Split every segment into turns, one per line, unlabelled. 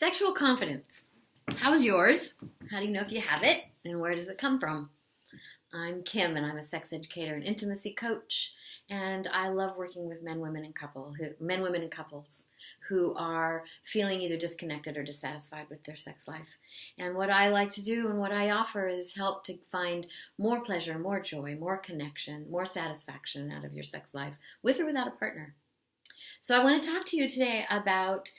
Sexual confidence. How's yours? How do you know if you have it? And where does it come from? I'm Kim, and I'm a sex educator and intimacy coach. And I love working with men, women, and couples who are feeling either disconnected or dissatisfied with their sex life. And what I like to do and what I offer is help to find more pleasure, more joy, more connection, more satisfaction out of your sex life, with or without a partner. So I want to talk to you today about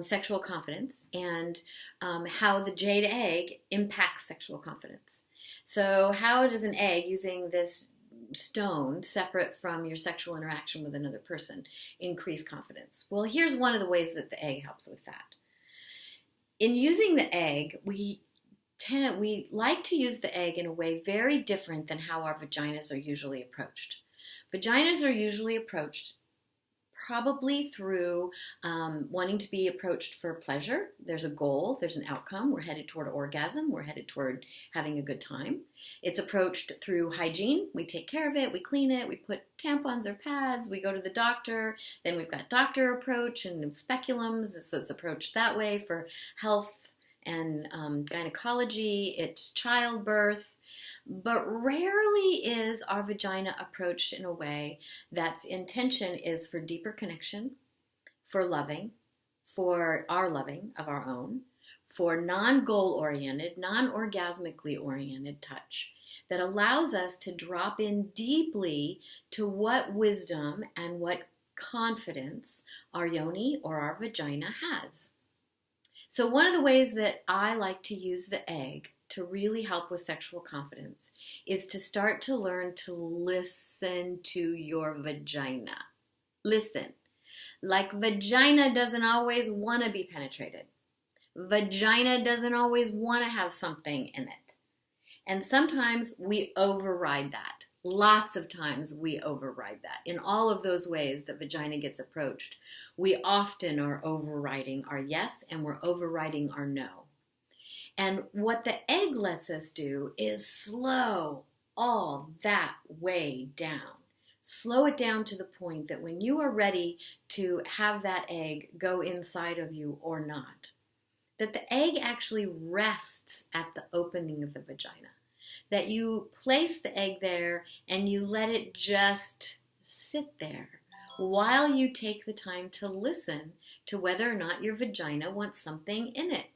sexual confidence and how the jade egg impacts sexual confidence. So how does an egg, using this stone separate from your sexual interaction with another person, increase confidence? Well, here's one of the ways that the egg helps with that. In using the egg, we like to use the egg in a way very different than how our vaginas are usually approached. Vaginas are usually approached probably through wanting to be approached for pleasure. There's a goal, there's an outcome. We're headed toward orgasm. We're headed toward having a good time. It's approached through hygiene. We take care of it. We clean it. We put tampons or pads. We go to the doctor. Then we've got doctor approach and speculums. So it's approached that way for health and gynecology. It's childbirth. But rarely is our vagina approached in a way that's intention is for deeper connection, for loving, for our loving of our own, for non-goal oriented, non-orgasmically oriented touch that allows us to drop in deeply to what wisdom and what confidence our yoni or our vagina has. So one of the ways that I like to use the egg to really help with sexual confidence is to start to learn to listen to your vagina. Listen. Like vagina doesn't always want to be penetrated. Vagina doesn't always want to have something in it. And sometimes we override that. Lots of times we override that. In all of those ways that vagina gets approached, we often are overriding our yes and we're overriding our no. And what the egg lets us do is slow all that way down. Slow it down to the point that when you are ready to have that egg go inside of you or not, that the egg actually rests at the opening of the vagina. That you place the egg there and you let it just sit there while you take the time to listen to whether or not your vagina wants something in it.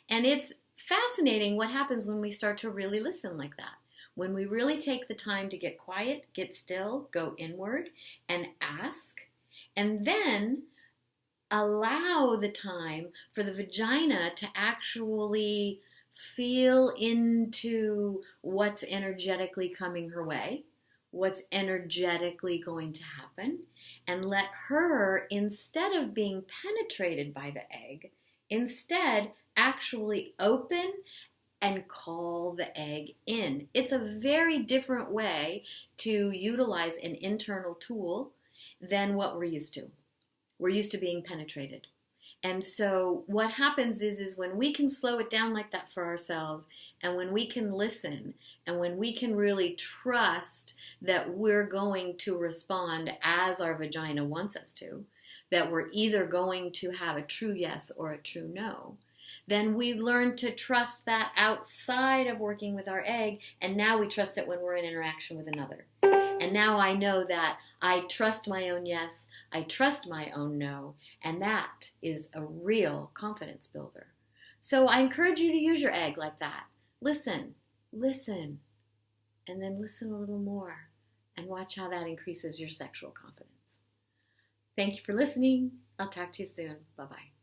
And it's fascinating what happens when we start to really listen like that. When we really take the time to get quiet, get still, go inward, and ask, and then allow the time for the vagina to actually feel into what's energetically coming her way, what's energetically going to happen, and let her, instead of being penetrated by the egg, instead actually open and call the egg in. It's a very different way to utilize an internal tool than what we're used to. We're used to being penetrated. And so what happens is when we can slow it down like that for ourselves, and when we can listen, and when we can really trust that we're going to respond as our vagina wants us to, that we're either going to have a true yes or a true no, then we learn to trust that outside of working with our egg, and now we trust it when we're in interaction with another. And now I know that I trust my own yes, I trust my own no, and that is a real confidence builder. So I encourage you to use your egg like that. Listen, and then listen a little more, and watch how that increases your sexual confidence. Thank you for listening. I'll talk to you soon. Bye-bye.